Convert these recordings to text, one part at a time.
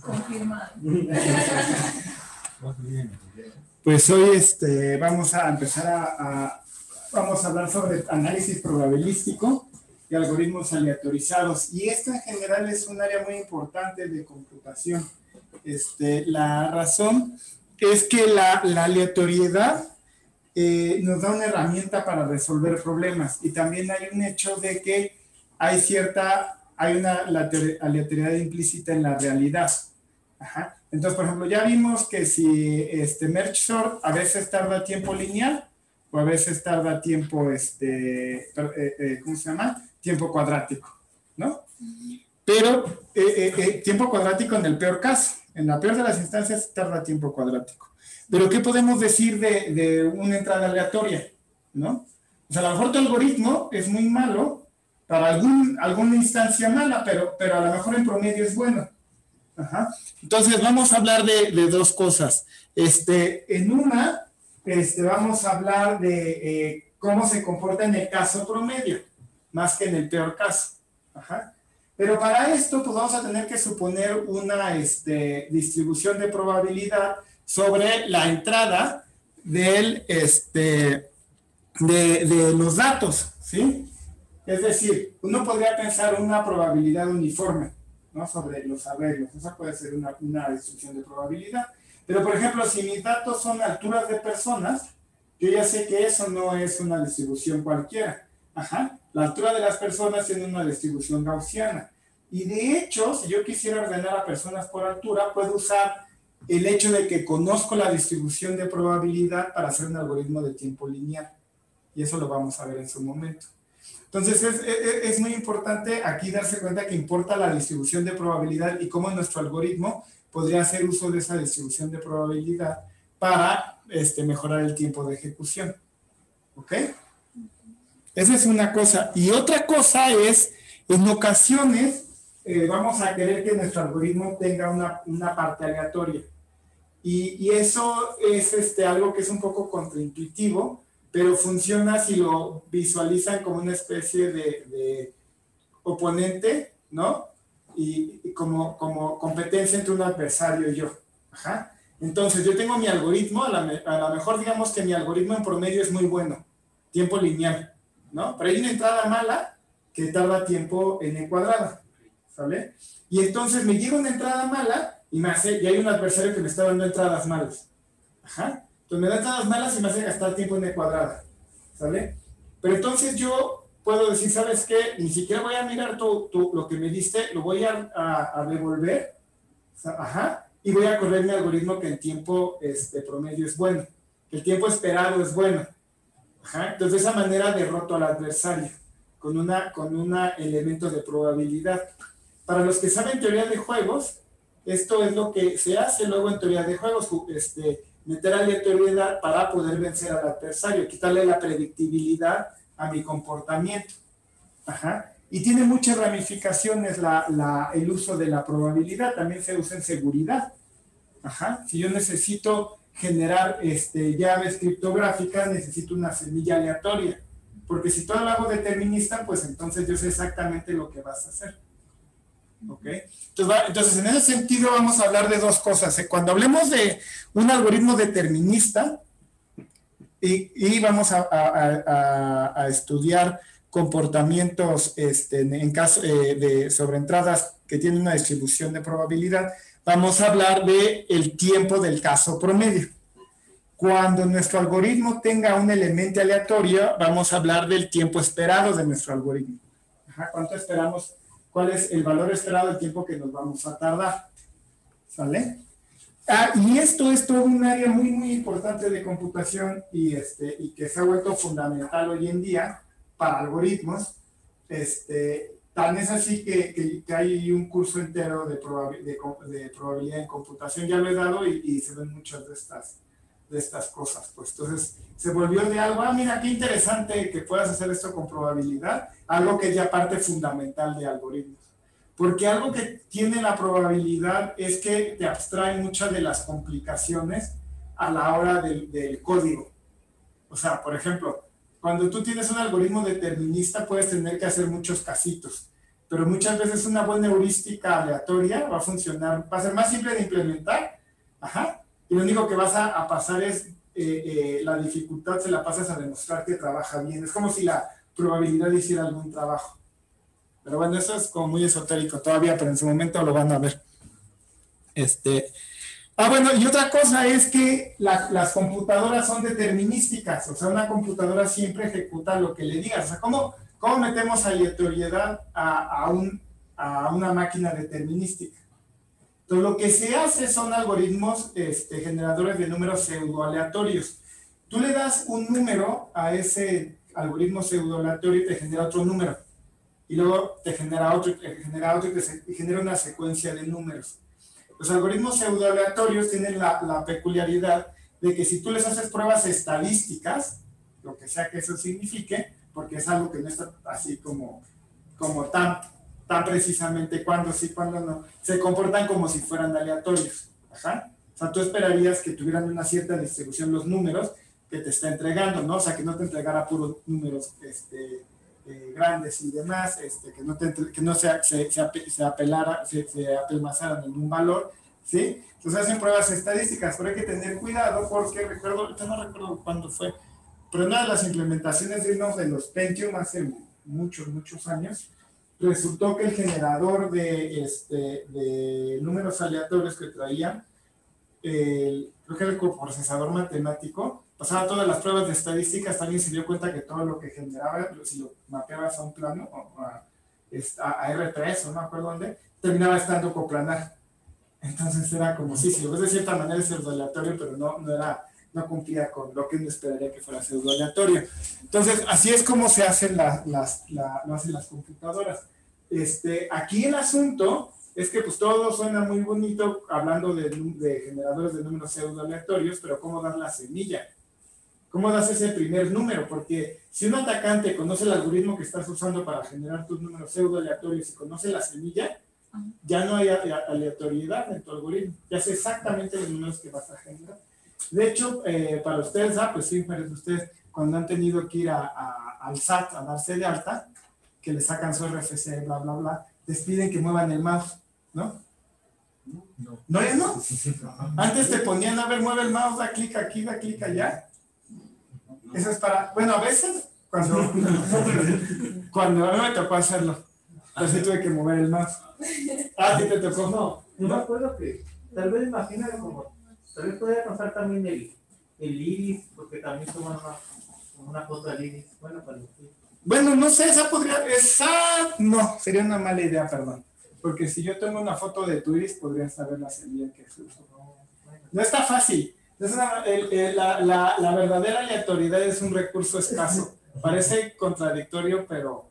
Confirmado. Pues hoy vamos a empezar vamos a hablar sobre análisis probabilístico y algoritmos aleatorizados. Y esto en general es un área muy importante de computación. La razón es que la aleatoriedad nos da una herramienta para resolver problemas. Y también hay un hecho de que hay una aleatoriedad implícita en la realidad. Ajá. Entonces, por ejemplo, ya vimos que si merge sort a veces tarda tiempo lineal o a veces tarda tiempo, ¿cómo se llama? Tiempo cuadrático, ¿no? Pero tiempo cuadrático en el peor caso. En la peor de las instancias tarda tiempo cuadrático. Pero ¿qué podemos decir de una entrada aleatoria? ¿No? O sea, a lo mejor tu algoritmo es muy malo para alguna instancia mala, pero a lo mejor en promedio es bueno. Ajá. Entonces vamos a hablar de dos cosas. En una, vamos a hablar de cómo se comporta en el caso promedio, más que en el peor caso. Ajá. Pero para esto, pues vamos a tener que suponer una distribución de probabilidad sobre la entrada de los datos, ¿sí? Es decir, uno podría pensar una probabilidad uniforme, ¿no? Sobre los arreglos. Esa puede ser una distribución de probabilidad. Pero, por ejemplo, si mis datos son alturas de personas, yo ya sé que eso no es una distribución cualquiera. Ajá. La altura de las personas tiene una distribución gaussiana. Y de hecho, si yo quisiera ordenar a personas por altura, puedo usar el hecho de que conozco la distribución de probabilidad para hacer un algoritmo de tiempo lineal. Y eso lo vamos a ver en su momento. Entonces, es muy importante aquí darse cuenta que importa la distribución de probabilidad y cómo nuestro algoritmo podría hacer uso de esa distribución de probabilidad para mejorar el tiempo de ejecución. ¿Ok? Esa es una cosa. Y otra cosa es, en ocasiones, vamos a querer que nuestro algoritmo tenga una parte aleatoria. Y eso es algo que es un poco contraintuitivo, pero funciona si lo visualizan como una especie de oponente, ¿no? Y como competencia entre un adversario y yo. Ajá. Entonces, yo tengo mi algoritmo, a lo mejor digamos que mi algoritmo en promedio es muy bueno, tiempo lineal, ¿no? Pero hay una entrada mala que tarda tiempo n cuadrado, ¿sale? Y entonces me llega una entrada mala y hay un adversario que me está dando entradas malas. Ajá. Entonces me da entradas malas y me hace gastar tiempo n cuadrado, ¿sale? Pero entonces yo puedo decir, ¿sabes qué? Ni siquiera voy a mirar lo que me diste, lo voy a devolver, ajá, y voy a correr mi algoritmo que el tiempo promedio es bueno, que el tiempo esperado es bueno. Ajá. Entonces de esa manera derroto al adversario con un elemento de probabilidad. Para los que saben teoría de juegos, esto es lo que se hace luego en teoría de juegos, meter aleatoriedad para poder vencer al adversario, quitarle la predictibilidad a mi comportamiento. Ajá. Y tiene muchas ramificaciones el uso de la probabilidad, también se usa en seguridad. Ajá. Si yo necesito generar llaves criptográficas, necesito una semilla aleatoria, porque si todo lo hago determinista, pues entonces yo sé exactamente lo que vas a hacer. ¿Ok? Entonces, en ese sentido vamos a hablar de dos cosas. Cuando hablemos de un algoritmo determinista y vamos a estudiar comportamientos en caso sobre entradas que tienen una distribución de probabilidad, vamos a hablar del tiempo del caso promedio. Cuando nuestro algoritmo tenga un elemento aleatorio, vamos a hablar del tiempo esperado de nuestro algoritmo. Ajá, ¿cuánto esperamos? ¿Cuál es el valor esperado del tiempo que nos vamos a tardar? ¿Sale? Y esto es todo un área muy, muy importante de computación y que se ha vuelto fundamental hoy en día para algoritmos. Tan es así que hay un curso entero de probabilidad en computación, ya lo he dado y se ven muchas de estas cosas. Pues entonces se volvió de algo, mira qué interesante que puedas hacer esto con probabilidad, algo que es ya parte fundamental de algoritmos. Porque algo que tiene la probabilidad es que te abstrae muchas de las complicaciones a la hora del código. O sea, por ejemplo, cuando tú tienes un algoritmo determinista puedes tener que hacer muchos casitos, pero muchas veces una buena heurística aleatoria va a funcionar, va a ser más simple de implementar, ajá, y lo único que vas a pasar es la dificultad se la pasas a demostrar que trabaja bien. Es como si la probabilidad hiciera algún trabajo. Pero bueno, eso es como muy esotérico todavía, pero en su momento lo van a ver. Bueno, y otra cosa es que las computadoras son determinísticas, o sea, una computadora siempre ejecuta lo que le digas. O sea, ¿cómo metemos aleatoriedad a una máquina determinística? Entonces, lo que se hace son algoritmos generadores de números pseudoaleatorios. Tú le das un número a ese algoritmo pseudoaleatorio y te genera otro número. Y luego te genera otro, y genera una secuencia de números. Los algoritmos pseudoaleatorios tienen la peculiaridad de que si tú les haces pruebas estadísticas, lo que sea que eso signifique, porque es algo que no está así como tan precisamente cuándo sí, cuándo no, se comportan como si fueran aleatorios. Ajá. O sea, tú esperarías que tuvieran una cierta distribución los números que te está entregando, ¿no? O sea, que no te entregara puros números grandes y demás, que no se apelmazaran en un valor, ¿sí? Entonces hacen pruebas estadísticas, pero hay que tener cuidado porque no recuerdo cuándo fue, pero una de las implementaciones de los Pentium hace muchos años, resultó que el generador de números aleatorios que traían, creo que era el coprocesador matemático, pasaba todas las pruebas de estadísticas, también se dio cuenta que todo lo que generaba, si lo mapeabas a un plano, o a R3, o no me acuerdo dónde, terminaba estando coplanar. Entonces era como, sí, si lo ves de cierta manera es pseudoaleatorio, pero no cumplía con lo que uno esperaría que fuera pseudoaleatorio. Entonces, así es como se hacen lo hacen las computadoras. Aquí el asunto es que pues todo suena muy bonito hablando de generadores de números pseudoaleatorios, pero ¿cómo dar la semilla? ¿Cómo das ese primer número? Porque si un atacante conoce el algoritmo que estás usando para generar tus números pseudoaleatorios y conoce la semilla, ya no hay aleatoriedad en tu algoritmo. Ya sé exactamente los números que vas a generar. De hecho, para ustedes, pues sí, para ustedes, cuando han tenido que ir al SAT a darse de alta, que le sacan su RFC, bla, bla, bla, les piden que muevan el mouse, ¿no? ¿No es, no? Antes te ponían, a ver, mueve el mouse, da clic aquí, da clic allá. Eso es para, bueno, a veces, cuando a mí me tocó hacerlo, entonces tuve que mover el mouse. ¿A ti te tocó? No, yo me acuerdo que, tal vez imagínate como, tal vez podría contar también el iris, porque también toman una foto del iris, Bueno, no sé, no, sería una mala idea, perdón. Porque si yo tomo una foto de tu iris, podría saber la semilla que es uso. No está fácil. La verdadera aleatoriedad es un recurso escaso. Parece contradictorio, pero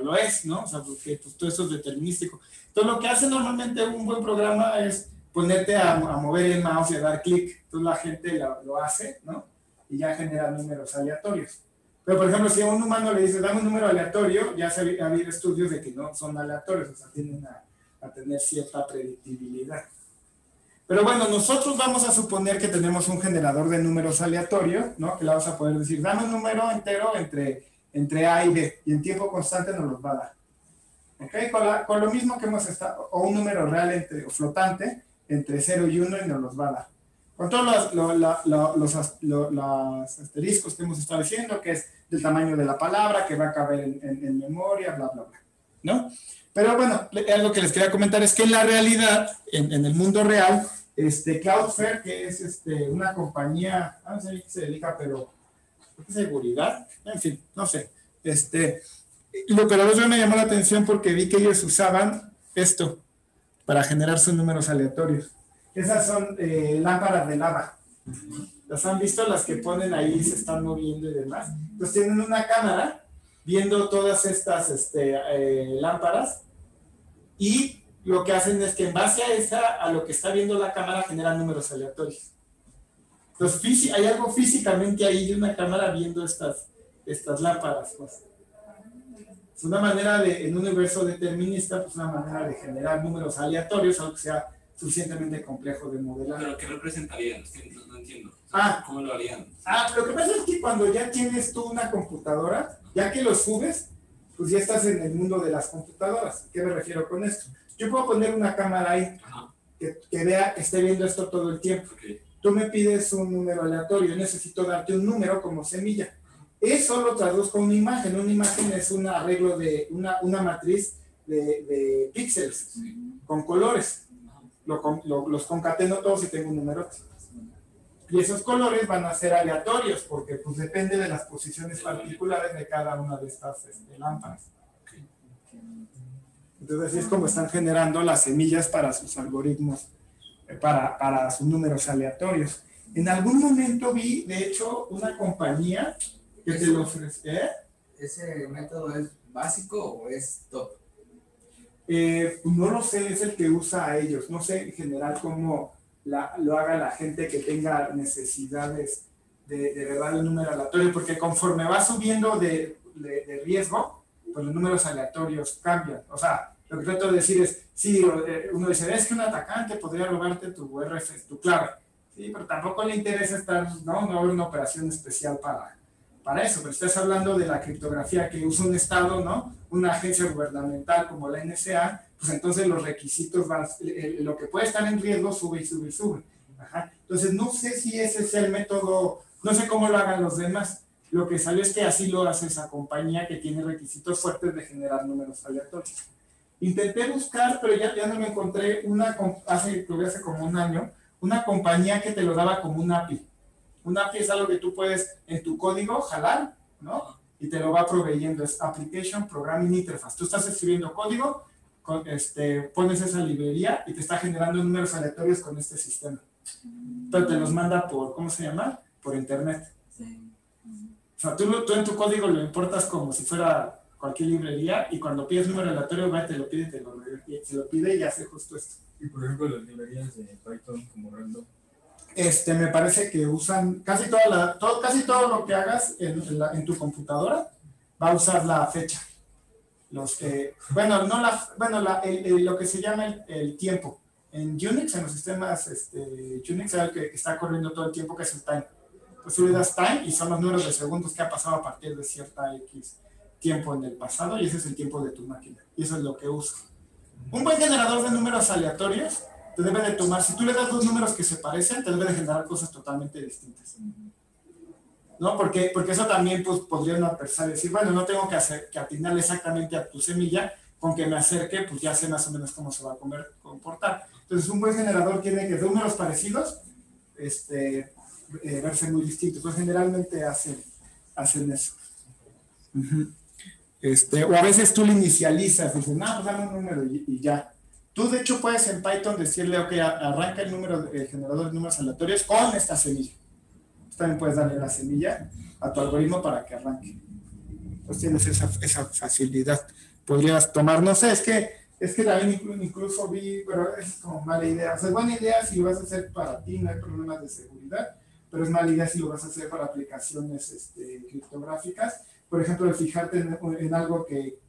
lo es, ¿no? O sea, porque pues, todo eso es determinístico. Entonces, lo que hace normalmente un buen programa es ponerte a mover el mouse y a dar clic. Entonces, la gente lo hace, ¿no? Y ya genera números aleatorios. Pero, por ejemplo, si a un humano le dices, dame un número aleatorio, ya ha habido estudios de que no son aleatorios, o sea, tienden a tener cierta predictibilidad. Pero bueno, nosotros vamos a suponer que tenemos un generador de números aleatorios, ¿no? Que le vamos a poder decir, dame un número entero entre A y B, y en tiempo constante nos los va a dar. ¿Ok? Con lo mismo que hemos estado, o un número real o flotante, entre 0 y 1 y nos los va a dar. Con todos los asteriscos que hemos estado diciendo, que es del tamaño de la palabra, que va a caber en memoria, bla, bla, bla, ¿no? Pero bueno, algo que les quería comentar es que en la realidad, en el mundo real, Cloudflare, que es una compañía, no sé a qué se dedica, pero ¿qué seguridad? En fin, no sé. Pero eso me llamó la atención porque vi que ellos usaban esto para generar sus números aleatorios. Esas son lámparas de lava. ¿Las han visto? Las que ponen ahí, se están moviendo y demás. Entonces tienen una cámara viendo todas estas lámparas y lo que hacen es que en base a lo que está viendo la cámara generan números aleatorios. Entonces hay algo físicamente ahí de una cámara viendo estas lámparas. Pues. Es una manera en un universo determinista, pues una manera de generar números aleatorios, algo que sea suficientemente complejo de modelar. ¿Pero qué representarían? No entiendo. ¿Cómo lo harían? Lo que pasa es que cuando ya tienes tú una computadora, ya que lo subes, pues ya estás en el mundo de las computadoras. ¿Qué me refiero con esto? Yo puedo poner una cámara ahí que vea, que esté viendo esto todo el tiempo. Okay. Tú me pides un número aleatorio, yo necesito darte un número como semilla. Eso lo traduzco a una imagen. Una imagen es un arreglo de una matriz de píxeles con colores. Los concateno todos y tengo un número. Y esos colores van a ser aleatorios porque pues depende de las posiciones particulares de cada una de estas lámparas. Entonces así es como están generando las semillas para sus algoritmos, para sus números aleatorios. En algún momento vi, de hecho, una compañía que te lo ofrece. ¿Ese método es básico o es top? No lo sé, es el que usa a ellos. No sé en general cómo lo haga la gente que tenga necesidades de verdad el número aleatorio, porque conforme va subiendo de riesgo, pues los números aleatorios cambian. O sea, lo que trato de decir es, sí, uno dice, es que un atacante podría robarte tu RFC, tu clave. Sí, pero tampoco le interesa no haber una operación especial para eso. Pero estás hablando de la criptografía que usa un Estado, ¿no? Una agencia gubernamental como la NSA, pues entonces los requisitos van, lo que puede estar en riesgo sube y sube y sube. Ajá. Entonces no sé si ese es el método, no sé cómo lo hagan los demás. Lo que salió es que así lo hace esa compañía que tiene requisitos fuertes de generar números aleatorios. Intenté buscar, pero ya no me encontré hace como un año, una compañía que te lo daba como un API. Un API es algo que tú puedes en tu código jalar, ¿no? Y te lo va proveyendo, es Application Programming Interface. Tú estás escribiendo código, pones esa librería y te está generando números aleatorios con este sistema. Pero te los manda por, ¿cómo se llama? Por internet. Sí. O sea, tú en tu código lo importas como si fuera cualquier librería y cuando pides número aleatorio, te lo pide, se lo pide y hace justo esto. Y por ejemplo, las librerías de Python como Random. Me parece que usan casi todo lo que hagas en tu computadora va a usar la fecha. Lo que se llama el tiempo. En Unix, en los sistemas Unix, es el que está corriendo todo el tiempo, que es el time. Pues tú le das time y son los números de segundos que ha pasado a partir de cierta X tiempo en el pasado, y ese es el tiempo de tu máquina. Y eso es lo que usa. Un buen generador de números aleatorios te debe de tomar, si tú le das dos números que se parecen, te debe de generar cosas totalmente distintas. ¿No? Porque eso también pues, podría una persona decir, bueno, no tengo que atinarle exactamente a tu semilla, con que me acerque, pues ya sé más o menos cómo se va a comportar. Entonces, un buen generador tiene que de números parecidos, verse muy distintos. Pues generalmente hacen eso. O a veces tú le inicializas, dices, no, pues dame un número y ya. Tú, de hecho, puedes en Python decirle, ok, arranca el generador de números aleatorios con esta semilla. Tú también puedes darle la semilla a tu algoritmo para que arranque. Pues tienes esa facilidad. Podrías tomar, no sé, es que también incluso vi, pero es como mala idea. O sea, es buena idea si lo vas a hacer para ti, no hay problemas de seguridad, pero es mala idea si lo vas a hacer para aplicaciones criptográficas. Por ejemplo, el fijarte en algo que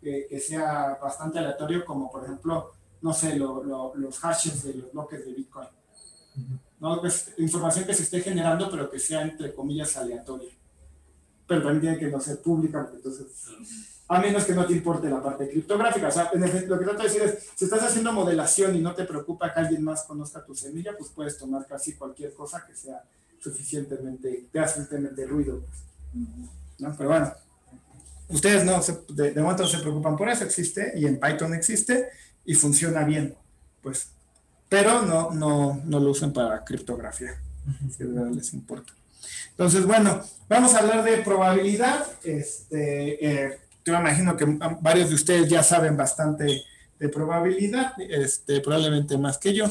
sea bastante aleatorio, como por ejemplo, no sé, los hashes de los bloques de Bitcoin. ¿No? Pues, información que se esté generando, pero que sea entre comillas aleatoria. Pero también tiene que no ser pública, porque entonces, a menos que no te importe la parte criptográfica. O sea, lo que trato de decir es, si estás haciendo modelación y no te preocupa que alguien más conozca tu semilla, pues puedes tomar casi cualquier cosa que sea suficientemente ruido. ¿No? Pero bueno. Ustedes no, de momento no se preocupan por eso, existe, y en Python existe, y funciona bien, pues. Pero no lo usen para criptografía, si de verdad les importa. Entonces, bueno, vamos a hablar de probabilidad. Yo me imagino que varios de ustedes ya saben bastante de probabilidad, probablemente más que yo,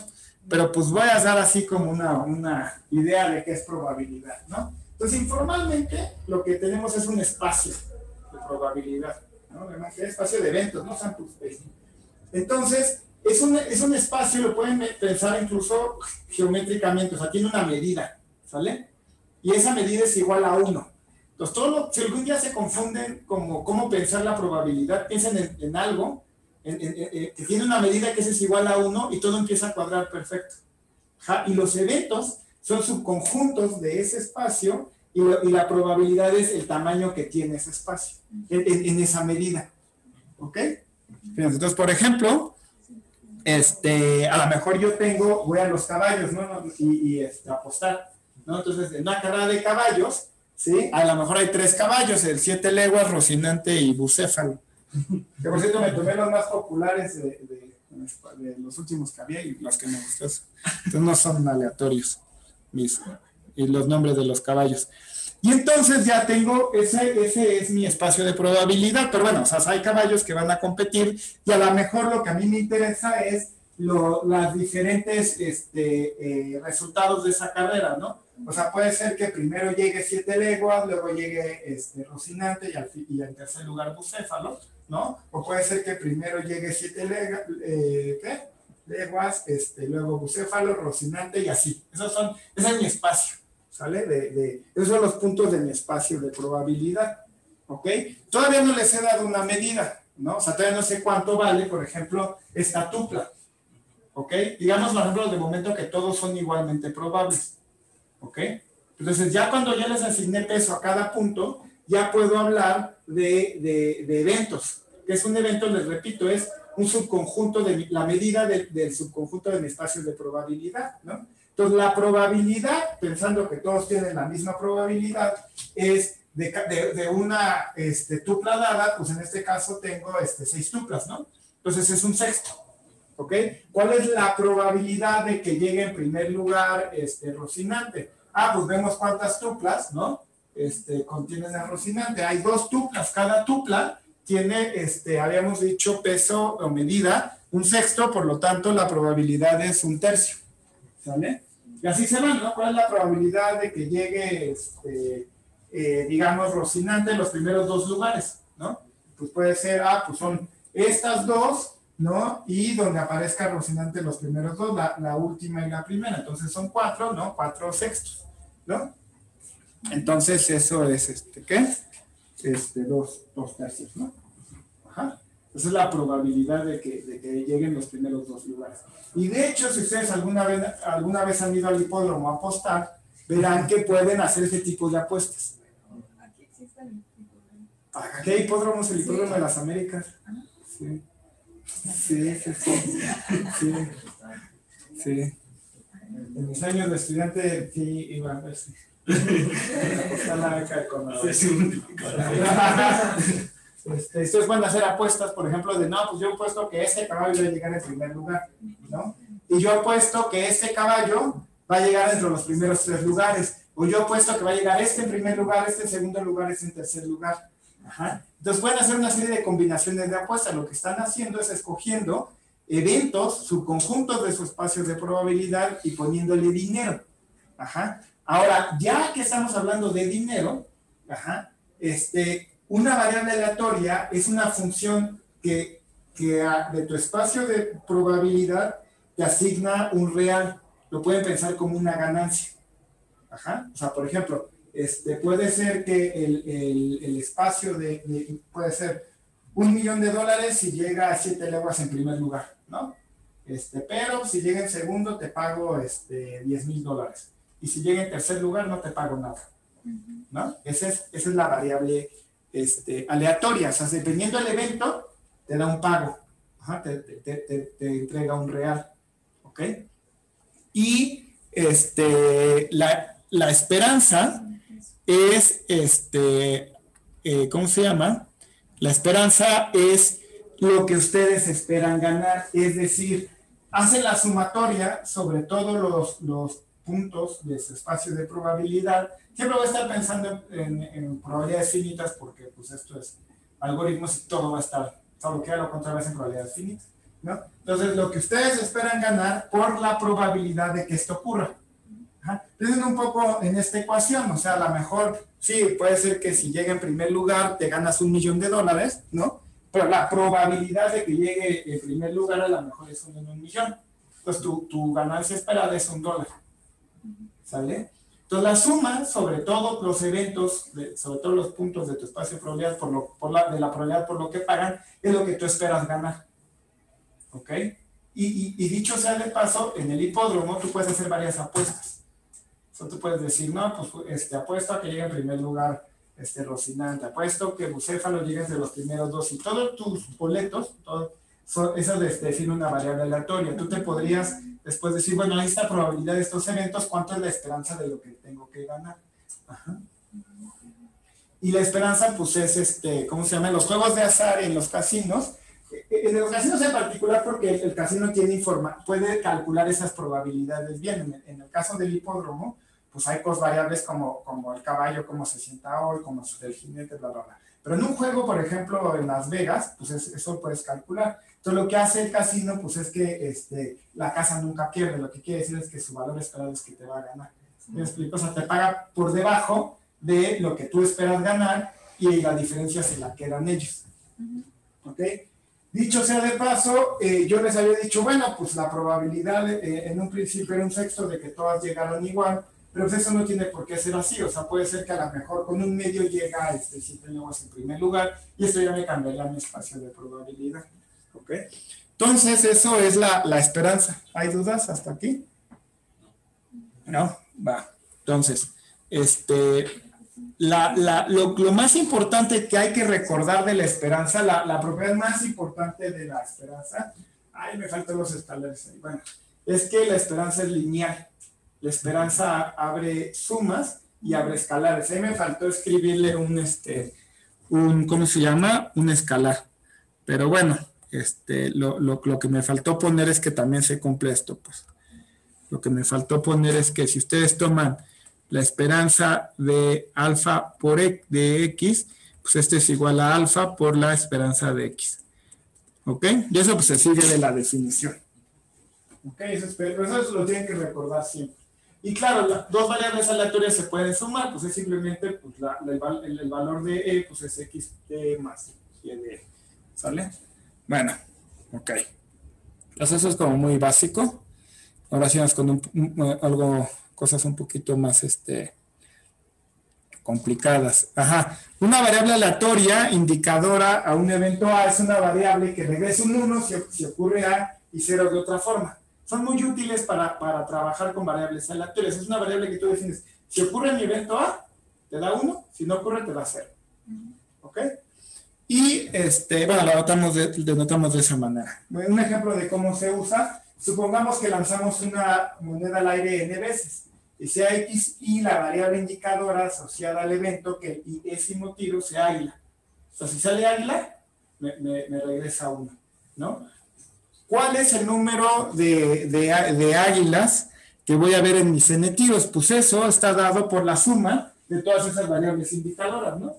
pero pues voy a dar así como una idea de qué es probabilidad, ¿no? Entonces, informalmente, lo que tenemos es un espacio de probabilidad, ¿no? Además, es espacio de eventos, no sample space. Entonces, es un espacio, lo pueden pensar incluso geométricamente, o sea, tiene una medida, ¿sale? Y esa medida es igual a 1. Entonces, si algún día se confunden como cómo pensar la probabilidad, piensen en algo que tiene una medida que es igual a 1 y todo empieza a cuadrar perfecto. Y los eventos son subconjuntos de ese espacio y la probabilidad es el tamaño que tiene ese espacio en esa medida. ¿Ok? Fíjense, entonces, por ejemplo, a lo mejor yo voy a los caballos, ¿no? Y apostar, ¿no? Entonces, en una carrera de caballos, ¿sí? A lo mejor hay 3 caballos, el 7 leguas, Rocinante y Bucéfalo. Que por cierto me tomé los más populares de los últimos que había y los que me gustó. Entonces no son aleatorios y los nombres de los caballos. Y entonces ya tengo, ese es mi espacio de probabilidad, pero bueno, o sea, hay caballos que van a competir y a lo mejor lo que a mí me interesa es las diferentes resultados de esa carrera, ¿no? O sea, puede ser que primero llegue 7 leguas, luego llegue Rocinante y en tercer lugar Bucéfalo, ¿no? O puede ser que primero llegue 7 leguas, luego Bucéfalo, Rocinante y así. Ese es mi espacio, ¿sale? Esos son los puntos de mi espacio de probabilidad, ¿ok? Todavía no les he dado una medida, ¿no? O sea, todavía no sé cuánto vale, por ejemplo, esta tupla, ¿ok? Digamos, por ejemplo, de momento que todos son igualmente probables, ¿ok? Entonces, ya cuando ya les asigné peso a cada punto, ya puedo hablar de eventos. ¿Qué es un evento? Les repito, es un subconjunto de la medida del subconjunto de mi espacio de probabilidad, ¿no? Entonces, la probabilidad, pensando que todos tienen la misma probabilidad, es de una tupla dada, pues en este caso tengo 6 tuplas, ¿no? Entonces, es un sexto, ¿ok? ¿Cuál es la probabilidad de que llegue en primer lugar Rocinante? Pues vemos cuántas tuplas, ¿no? Contienen a Rocinante. Hay 2 tuplas, cada tupla tiene, habíamos dicho, peso o medida, un sexto, por lo tanto la probabilidad es un tercio, ¿sale? Y así se van, ¿no? ¿Cuál es la probabilidad de que llegue, digamos, Rocinante en los primeros 2 lugares, ¿no? Pues puede ser, pues son estas 2, ¿no? Y donde aparezca Rocinante en los primeros 2, la última y la primera, entonces son 4, ¿no? 4 sextos, ¿no? Entonces eso es, ¿qué? 2 tercios, ¿no? Ajá. Esa es la probabilidad de que lleguen los primeros 2 lugares. Y de hecho, si ustedes alguna vez han ido al hipódromo a apostar, verán que pueden hacer ese tipo de apuestas. Aquí existe el hipódromo. Aquí hay hipódromos, el hipódromo de las Américas. Sí. Sí. En mis años de estudiante, sí, iba a ver si. La beca de ustedes pueden hacer apuestas, por ejemplo, de no, pues yo apuesto que este caballo va a llegar en primer lugar, ¿no? Y yo apuesto que este caballo va a llegar entre los primeros 3 lugares, o yo apuesto que va a llegar en primer lugar, en segundo lugar, en tercer lugar. Ajá. Entonces pueden hacer una serie de combinaciones de apuestas. Lo que están haciendo es escogiendo eventos, subconjuntos de su espacio de probabilidad y poniéndole dinero. Ajá. Ahora, ya que estamos hablando de dinero, una variable aleatoria es una función que de tu espacio de probabilidad te asigna un real. Lo pueden pensar como una ganancia. Ajá. O sea, por ejemplo, puede ser que el espacio puede ser $1,000,000 si llega a 7 leguas en primer lugar, ¿no? Pero si llega en segundo te pago $10,000. Y si llega en tercer lugar no te pago nada, ¿no? Esa es la variable aleatoria. O sea, dependiendo del evento, te da un pago. Ajá, te entrega un real. ¿Ok? Y la esperanza es, ¿cómo se llama? La esperanza es lo que ustedes esperan ganar. Es decir, hacen la sumatoria sobre todos los puntos de su espacio de probabilidad. Siempre voy a estar pensando en probabilidades finitas porque pues esto es algoritmos y todo va a estar, salvo que a lo contrario es en probabilidades finitas, ¿no? Entonces lo que ustedes esperan ganar por la probabilidad de que esto ocurra. Piensen un poco en esta ecuación, o sea, a lo mejor sí, puede ser que si llega en primer lugar te ganas $1,000,000, ¿no? Pero la probabilidad de que llegue en primer lugar a lo mejor es 1 en 1,000,000. Entonces tu ganancia esperada es $1. ¿Sale? Entonces la suma sobre todos los eventos, sobre todos los puntos de tu espacio de probabilidad de la probabilidad por lo que pagan, es lo que tú esperas ganar. ¿Ok? Y dicho sea de paso, en el hipódromo tú puedes hacer varias apuestas. O sea, tú puedes decir, no, pues apuesto a que llegue en primer lugar Rocinante, apuesto que Bucéfalo llegues de los primeros 2 y todos tus boletos, eso define una variable aleatoria. Tú te podrías después decir, bueno, ahí está la probabilidad de estos eventos, ¿cuánto es la esperanza de lo que tengo que ganar? Ajá. Y la esperanza, pues es, ¿cómo se llama? En los juegos de azar, en los casinos, en los casinos en particular, porque el casino puede calcular esas probabilidades bien. En el caso del hipódromo, pues hay variables como el caballo, cómo se sienta hoy, como el jinete, bla, bla, bla. Pero en un juego, por ejemplo, en Las Vegas, pues eso puedes calcular. Entonces, lo que hace el casino, pues es que la casa nunca pierde. Lo que quiere decir es que su valor esperado es que te va a ganar. ¿Me explico? O sea, te paga por debajo de lo que tú esperas ganar y la diferencia se la quedan ellos. ¿Ok? Dicho sea de paso, yo les había dicho, bueno, pues la probabilidad en un principio era 1/6 de que todas llegaron igual, pero pues eso no tiene por qué ser así. O sea, puede ser que a lo mejor con un medio llega siempre en primer lugar y esto ya me cambiaría mi espacio de probabilidad. ¿Ok? Entonces, eso es la esperanza. ¿Hay dudas hasta aquí? No, va. Entonces, lo más importante que hay que recordar de la esperanza, la propiedad más importante de la esperanza, me faltan los escalares ahí. Bueno, es que la esperanza es lineal. La esperanza abre sumas y abre escalares. Ahí me faltó escribirle ¿cómo se llama? Un escalar. Pero bueno, lo que me faltó poner es que también se cumple esto, pues. Lo que me faltó poner es que si ustedes toman la esperanza de alfa de x, pues es igual a alfa por la esperanza de x. ¿Ok? Y eso pues se sigue de la definición. ¿Ok? Eso lo tienen que recordar siempre. Y claro, dos variables aleatorias se pueden sumar, pues es simplemente pues, el valor de e, pues es x más y de e. ¿Sale? Bueno, ok. Entonces eso es como muy básico. Ahora sí vamos con cosas un poquito más complicadas. Ajá. Una variable aleatoria indicadora a un evento A es una variable que regresa un 1 si ocurre A y 0 de otra forma. Son muy útiles para trabajar con variables aleatorias. Es una variable que tú defines. Si ocurre en mi evento A, te da 1. Si no ocurre, te da 0. ¿Ok? Y, bueno, lo denotamos de esa manera. Un ejemplo de cómo se usa. Supongamos que lanzamos una moneda al aire n veces. Y sea x y la variable indicadora asociada al evento que el 10º tiro sea águila. O sea, si sale águila, me regresa 1. ¿No? ¿Cuál es el número de águilas que voy a ver en mis n tiros? Pues eso está dado por la suma de todas esas variables indicadoras, ¿no?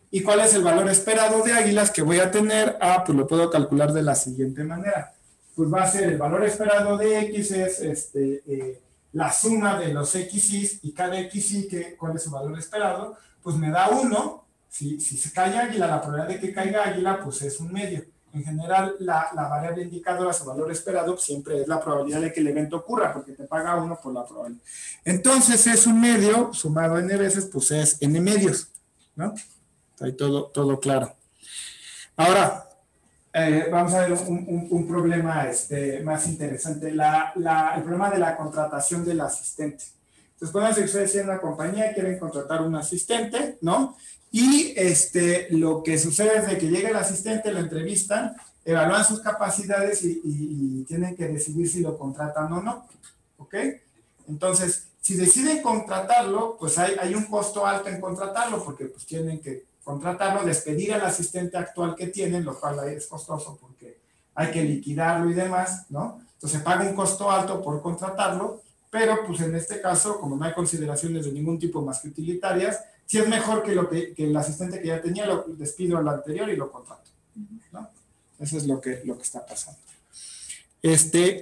¿Y cuál es el valor esperado de águilas que voy a tener? Pues lo puedo calcular de la siguiente manera. Pues va a ser el valor esperado de x es la suma de los xy y cada xy, ¿cuál es su valor esperado? Pues me da 1. Si se cae águila, la probabilidad de que caiga águila, pues es 1/2. En general, la variable indicadora, su valor esperado, siempre es la probabilidad de que el evento ocurra, porque te paga 1 por la probabilidad. Entonces, es 1/2 sumado n veces, pues es n medios, ¿no? Está ahí todo claro. Ahora, vamos a ver un problema más interesante, el problema de la contratación del asistente. Entonces, cuando ustedes tienen una compañía, quieren contratar un asistente, ¿no? Y lo que sucede es de que llega el asistente, lo entrevistan, evalúan sus capacidades y tienen que decidir si lo contratan o no. ¿Ok? Entonces, si deciden contratarlo, pues hay un costo alto en contratarlo, porque pues tienen que contratarlo, despedir al asistente actual que tienen, lo cual es costoso porque hay que liquidarlo y demás, ¿no? Entonces paga un costo alto por contratarlo, pero pues en este caso, como no hay consideraciones de ningún tipo más que utilitarias, sí es mejor que el asistente que ya tenía, lo despido al anterior y lo contrato, ¿no? Eso es lo que está pasando.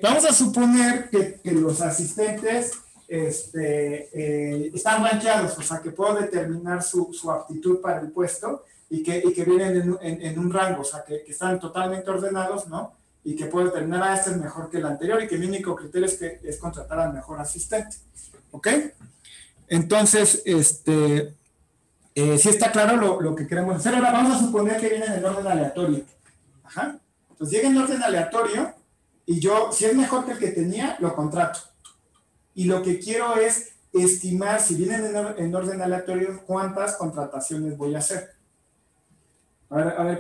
Vamos a suponer que los asistentes están rankeados, o sea que puedo determinar su aptitud para el puesto y que vienen en un rango, o sea que están totalmente ordenados, ¿no? Y que puedo determinar, este es mejor que el anterior y que mi único criterio es contratar al mejor asistente. ¿Ok? Entonces, sí está claro lo que queremos hacer. Ahora vamos a suponer que vienen en orden aleatorio. Ajá. Entonces llega en orden aleatorio y yo, si es mejor que el que tenía, lo contrato. Y lo que quiero es estimar, si vienen en orden aleatorio, cuántas contrataciones voy a hacer. A ver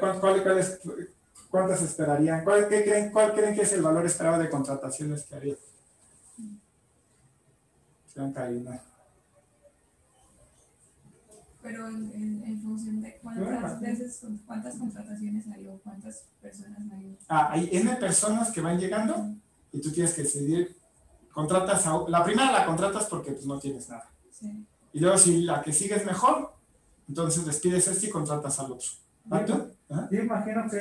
¿cuántas esperarían? ¿Cuál creen que es el valor esperado de contrataciones que haría? Pero en función de cuántas contrataciones hay o cuántas personas hay. Hay N personas que van llegando y tú tienes que decidir, la primera la contratas porque pues, no tienes nada. Sí. Y luego si la que sigue es mejor, entonces despides este y contratas al otro. ¿Cuánto? Yo imagino que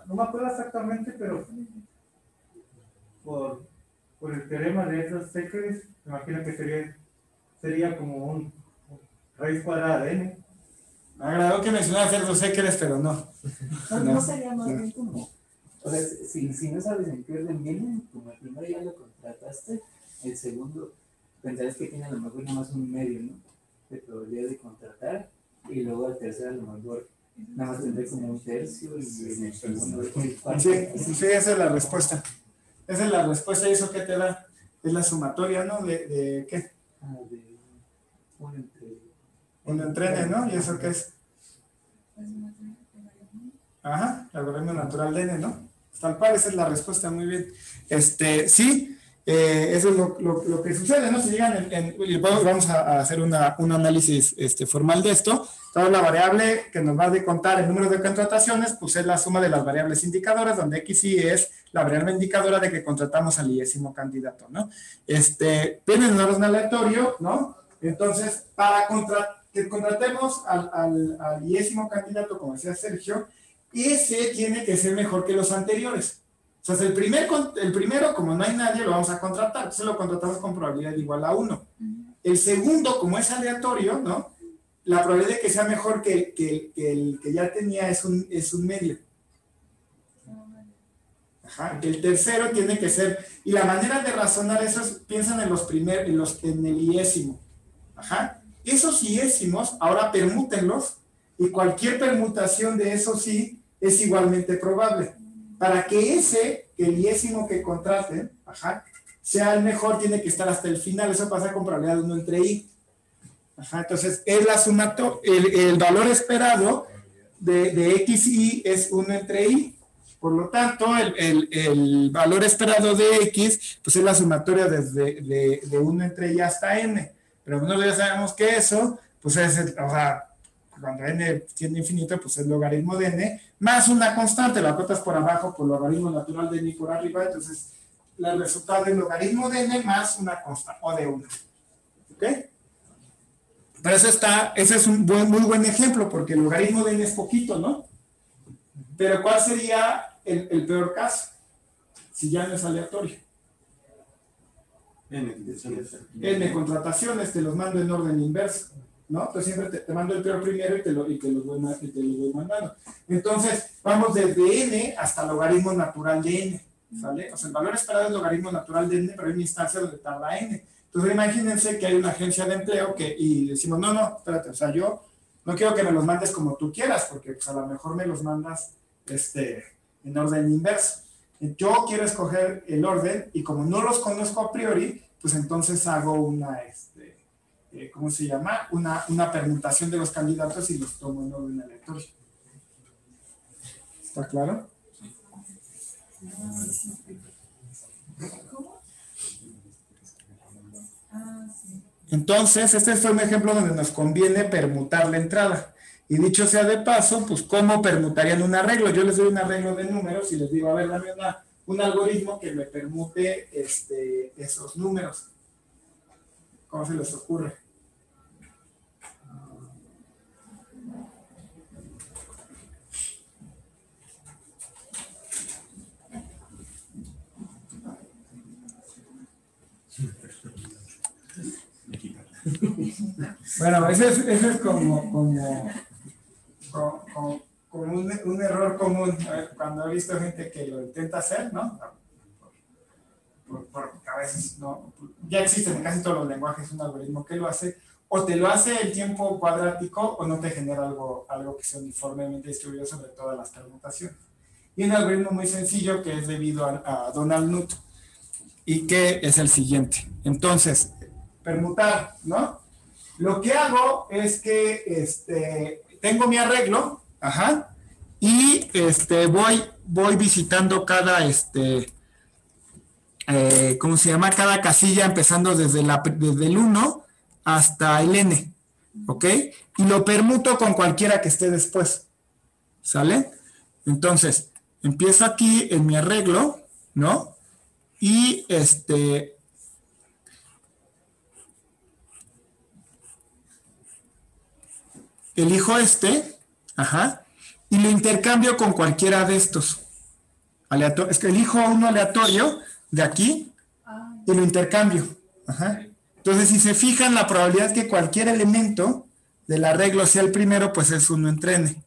no me acuerdo exactamente, pero por el teorema de esos secres, me imagino que sería como un raíz cuadrada de n. Me agradó que mencionaras los secres, pero no. No sería más bien como, o sea, si no sabes en qué orden vienen, como el primero ya lo contrataste, el segundo pensarás que tiene a lo mejor nada más un medio, ¿no? De probabilidad de contratar, y luego el tercero a lo mejor nada más tendré como un tercio, y en el segundo Sí, esa es la respuesta. Esa es la respuesta, ¿y eso qué te da? Es la sumatoria, ¿no? ¿De qué? de Uno entre n, ¿no? ¿Y eso qué es? Ajá, el logaritmo natural de n, ¿no? Tal cual, esa es la respuesta, muy bien. Sí, eso es lo que sucede, ¿no? Si llegan vamos a hacer un análisis formal de esto. Toda la variable que nos va a contar el número de contrataciones, pues es la suma de las variables indicadoras, donde x y es la variable indicadora de que contratamos al iésimo candidato, ¿no? Viene en orden aleatorio, ¿no? Entonces, para que contratemos al iésimo candidato, como decía Sergio, ese tiene que ser mejor que los anteriores. O sea, el primero, como no hay nadie, lo vamos a contratar. Entonces lo contratamos con probabilidad igual a 1. El segundo, como es aleatorio, ¿no? La probabilidad de que sea mejor que el que ya tenía es un medio. Ajá. El tercero tiene que ser, y la manera de razonar eso es, piensan en el iésimo. Ajá. Esos iésimos, ahora permútenlos, y cualquier permutación de esos sí es igualmente probable. Para que el iésimo que contraten, ajá, sea el mejor, tiene que estar hasta el final. Eso pasa con probabilidad de 1 entre i. Ajá, entonces, es la sumatoria, el valor esperado de x y es 1 entre i. Por lo tanto, el valor esperado de x, pues es la sumatoria de 1 entre i hasta n. Pero nosotros ya sabemos que eso, pues es, o sea, cuando n tiende a infinito, pues es logaritmo de n, más una constante, la cotas por abajo por logaritmo natural de n por arriba, entonces el resultado es logaritmo de n más una constante, o de 1. ¿Ok? Pero ese es un muy buen ejemplo, porque el logaritmo de n es poquito, ¿no? Pero ¿cuál sería el peor caso? Si ya no es aleatorio. N contrataciones, te los mando en orden inverso, ¿no? Entonces siempre te mando el peor primero y te los voy mandando. Entonces, vamos desde n hasta logaritmo natural de n, ¿sale? O sea, el valor esperado es logaritmo natural de n, pero hay una instancia donde tarda n. Entonces, imagínense que hay una agencia de empleo y decimos, no, espérate, o sea, yo no quiero que me los mandes como tú quieras, porque pues, a lo mejor me los mandas en orden inverso. Yo quiero escoger el orden y como no los conozco a priori, pues entonces hago una, ¿cómo se llama? Una permutación de los candidatos y los tomo en orden aleatorio. ¿Está claro? ¿Cómo? Sí. Entonces, este fue un ejemplo donde nos conviene permutar la entrada. Y dicho sea de paso, pues ¿cómo permutarían un arreglo? Yo les doy un arreglo de números y les digo, a ver, dame un algoritmo que me permute esos números. ¿Cómo se les ocurre? Bueno, ese es como un error común cuando he visto gente que lo intenta hacer, ¿no? Porque a veces no, ya existe en casi todos los lenguajes un algoritmo que lo hace, o te lo hace el tiempo cuadrático o no te genera algo que sea uniformemente distribuido sobre todas las permutaciones. Y un algoritmo muy sencillo que es debido a Donald Knuth. y que es el siguiente. Entonces, permutar, ¿no? Lo que hago es que tengo mi arreglo, ajá, y voy visitando cada, ¿cómo se llama? Cada casilla empezando desde el 1 hasta el n, ¿ok? Y lo permuto con cualquiera que esté después, ¿sale? Entonces, empiezo aquí en mi arreglo, ¿no? Y elijo ajá, y lo intercambio con cualquiera de estos. Es que elijo uno aleatorio de aquí y lo intercambio. Ajá. Entonces, si se fijan, la probabilidad que cualquier elemento del arreglo sea el primero, pues es 1 entre n.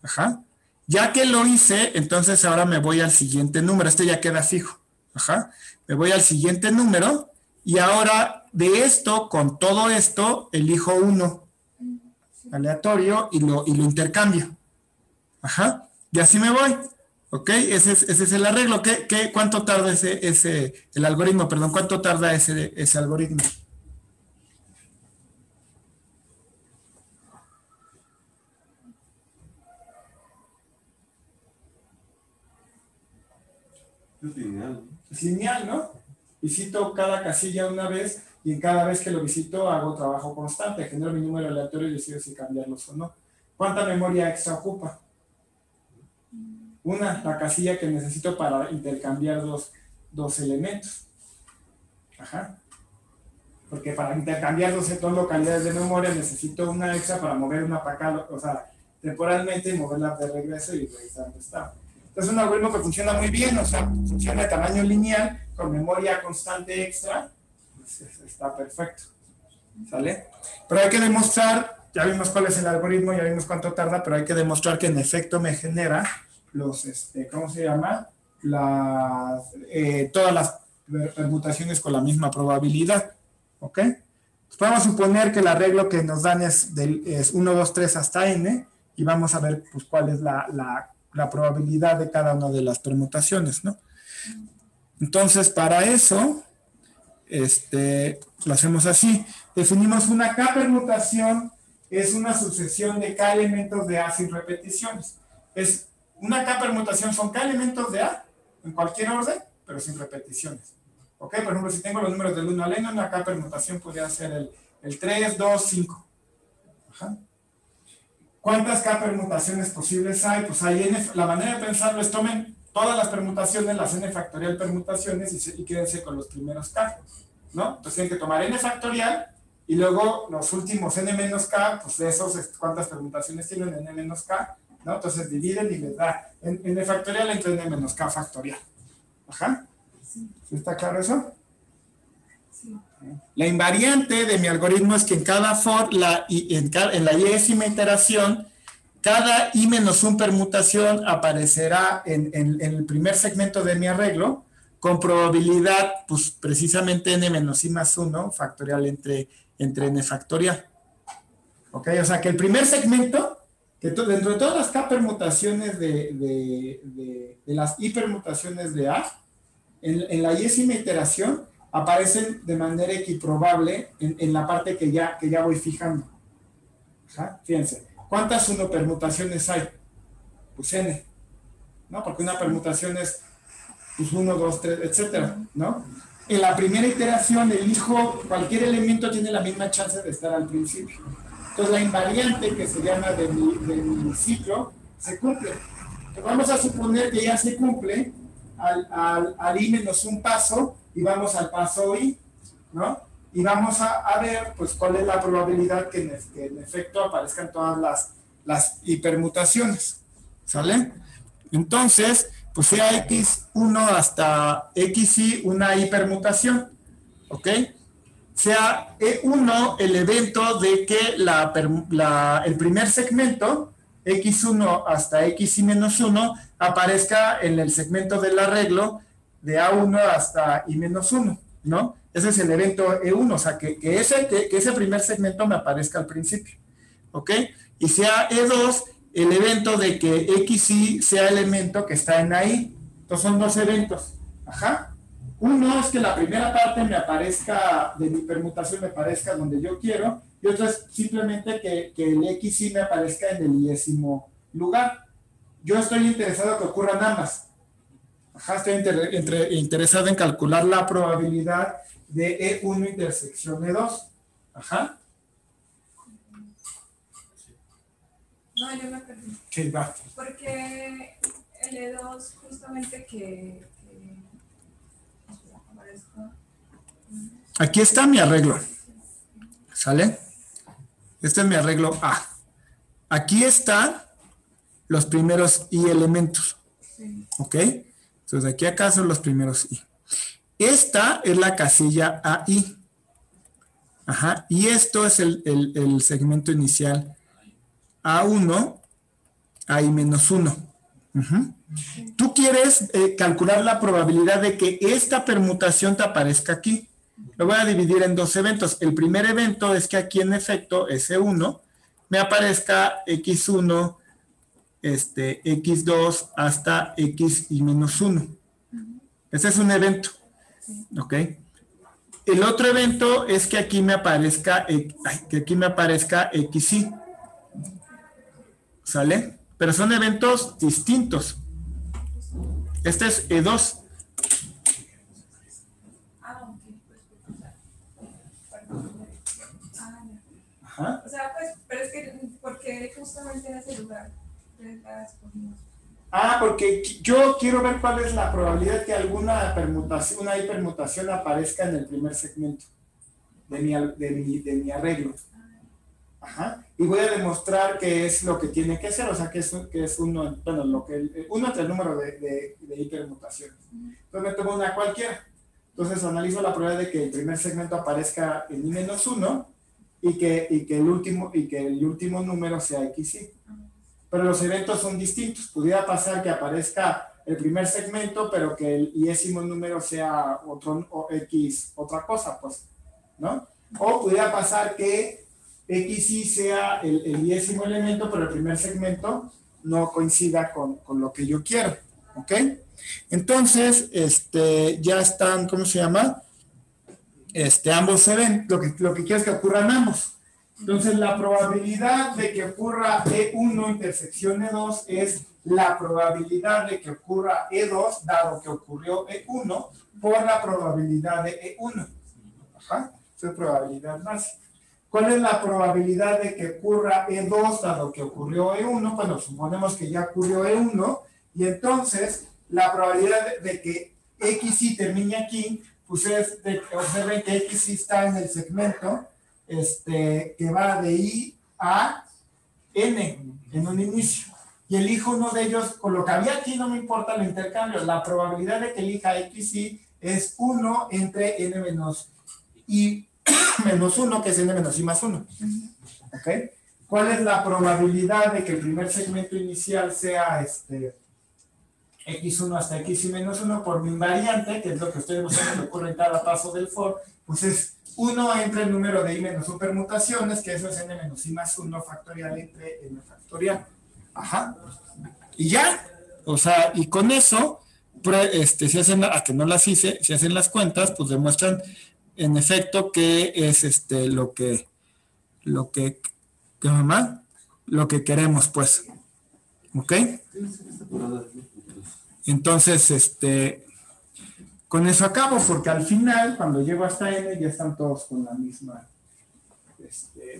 Ajá. Ya que lo hice, entonces ahora me voy al siguiente número. Este ya queda fijo. Ajá. Me voy al siguiente número y ahora de esto, con todo esto, elijo uno aleatorio y lo intercambio. Ajá. Y así me voy. ¿Ok? Ese es el arreglo. ¿Cuánto tarda el algoritmo? Perdón, ¿cuánto tarda ese algoritmo? Es lineal. Es lineal, ¿no? Visito cada casilla una vez y en cada vez que lo visito hago trabajo constante. Genero mi número aleatorio y decido si cambiarlos o no. ¿Cuánta memoria extra ocupa? La casilla que necesito para intercambiar dos elementos. Ajá. Porque para intercambiar dos localidades de memoria necesito una extra para mover una para acá, o sea, temporalmente y moverla de regreso y regresar donde está. Entonces es un algoritmo que funciona muy bien, o sea, funciona de tamaño lineal, con memoria constante extra, pues está perfecto. ¿Sale? Pero hay que demostrar, ya vimos cuál es el algoritmo, ya vimos cuánto tarda, pero hay que demostrar que en efecto me genera ¿cómo se llama? Todas las permutaciones con la misma probabilidad. ¿Ok? Pues vamos a suponer que el arreglo que nos dan es 1, 2, 3 hasta n, y vamos a ver pues, cuál es la probabilidad de cada una de las permutaciones, ¿no? Entonces, para eso, lo hacemos así. Definimos una K permutación, es una sucesión de K elementos de A sin repeticiones. Una K permutación son K elementos de A, en cualquier orden, pero sin repeticiones. ¿Ok? Por ejemplo, si tengo los números del 1 al n, una K permutación podría ser el 3, 2, 5. Ajá. ¿Cuántas K permutaciones posibles hay? Pues hay n, la manera de pensarlo es tomen todas las permutaciones, las n factorial permutaciones y quédense con los primeros K, ¿no? Entonces tienen que tomar n factorial y luego los últimos n menos K, pues de esos, ¿cuántas permutaciones tienen n menos K? ¿No? Entonces dividen y les da n factorial entre n menos K factorial. Ajá. ¿Sí está claro eso? Sí. La invariante de mi algoritmo es que en cada for, en la y-ésima iteración, cada i menos 1 permutación aparecerá en el primer segmento de mi arreglo con probabilidad, pues precisamente n menos i más 1 factorial entre n factorial. ¿Ok? O sea que el primer segmento, que dentro de todas las k permutaciones de las i permutaciones de A, en la y-ésima iteración aparecen de manera equiprobable en la parte que ya voy fijando. Ajá. Fíjense, ¿cuántas 1 permutaciones hay? Pues n, ¿no? Porque una permutación es pues 1, 2, 3, etcétera, ¿no? En la primera iteración elijo, cualquier elemento tiene la misma chance de estar al principio. Entonces la invariante que se llama de mi ciclo se cumple. Entonces, vamos a suponer que ya se cumple al i menos 1 paso y vamos al paso i, ¿no? Y vamos a ver pues cuál es la probabilidad que en efecto aparezcan todas las hipermutaciones, ¿sale? Entonces, pues sea x1 hasta xi una hipermutación, ¿ok? Sea E1 el evento de que el primer segmento, x1 hasta xi menos 1, aparezca en el segmento del arreglo de A1 hasta i menos 1, ¿no? Ese es el evento E1, o sea, que ese primer segmento me aparezca al principio, ¿ok? Y sea E2 el evento de que xi sea el elemento que está en ahí. Entonces son dos eventos, ajá. Uno es que la primera parte me aparezca, de mi permutación me aparezca donde yo quiero, y otro es simplemente que el XY me aparezca en el 10º lugar. Yo estoy interesado que ocurran ambas. Ajá, estoy interesado en calcular la probabilidad de E1 intersección E2. Ajá. No, yo me perdí. Sí, va. Porque el E2 justamente que aparezca. Aquí está mi arreglo. ¿Sale? Este es mi arreglo A. Aquí están los primeros I elementos. Sí. ¿Ok? Entonces, de aquí a acá son los primeros I. Esta es la casilla AI. Ajá. Y esto es el segmento inicial A1, AI-1. Ujú. Tú quieres calcular la probabilidad de que esta permutación te aparezca aquí. Lo voy a dividir en dos eventos. El primer evento es que aquí en efecto, S1, me aparezca X1, X2 hasta X y menos 1. Ese es un evento. ¿Ok? El otro evento es que aquí me aparezca, XY. ¿Sale? Pero son eventos distintos. Este es E2. Ok, pues, o sea, perdón. Ya. Ajá. O sea, pues, pero es que, porque justamente en ese lugar la escogimos. Porque yo quiero ver cuál es la probabilidad que alguna permutación, una hipermutación aparezca en el primer segmento de mi arreglo. Ajá. Y voy a demostrar que es lo que tiene que ser, o sea, que es uno, bueno, uno entre el número de hipermutaciones. Entonces me tomo una cualquiera. Entonces analizo la probabilidad de que el primer segmento aparezca en I-1 y que el último número sea XY. Pero los eventos son distintos. Pudiera pasar que aparezca el primer segmento, pero que el 10º número sea otra cosa, pues, ¿no? O pudiera pasar que XY sea el 10º elemento, pero el primer segmento no coincida con lo que yo quiero, ¿ok? Entonces, ya están, ¿cómo se llama? Ambos se ven, lo que quiero es que ocurran ambos. Entonces, la probabilidad de que ocurra E1 intersección E2 es la probabilidad de que ocurra E2, dado que ocurrió E1, por la probabilidad de E1. Ajá, esa es probabilidad básica. ¿Cuál es la probabilidad de que ocurra E2, dado que ocurrió E1? Bueno, suponemos que ya ocurrió E1, y entonces la probabilidad de que XY termine aquí, pues observen que XY está en el segmento que va de I a N en un inicio. Y elijo uno de ellos, con lo que había aquí no me importa el intercambio. La probabilidad de que elija XY es 1 entre N menos I menos 1, que es N menos I más 1. ¿Ok? ¿Cuál es la probabilidad de que el primer segmento inicial sea X1 hasta XY menos 1 por mi invariante, que es lo que estoy demostrando que ocurre en cada paso del for? Pues es 1 entre el número de I menos 1 permutaciones, que eso es N menos I más 1 factorial entre N factorial. Ajá. Y ya. O sea, y con eso, si hacen, a que no las hice, si hacen las cuentas, pues demuestran en efecto que es lo que queremos, pues. ¿Ok? Entonces, con eso acabo, porque al final, cuando llego hasta N, ya están todos con la misma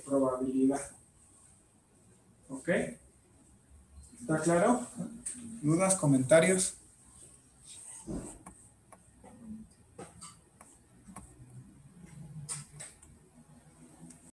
probabilidad. ¿Ok? ¿Está claro? ¿Dudas, comentarios?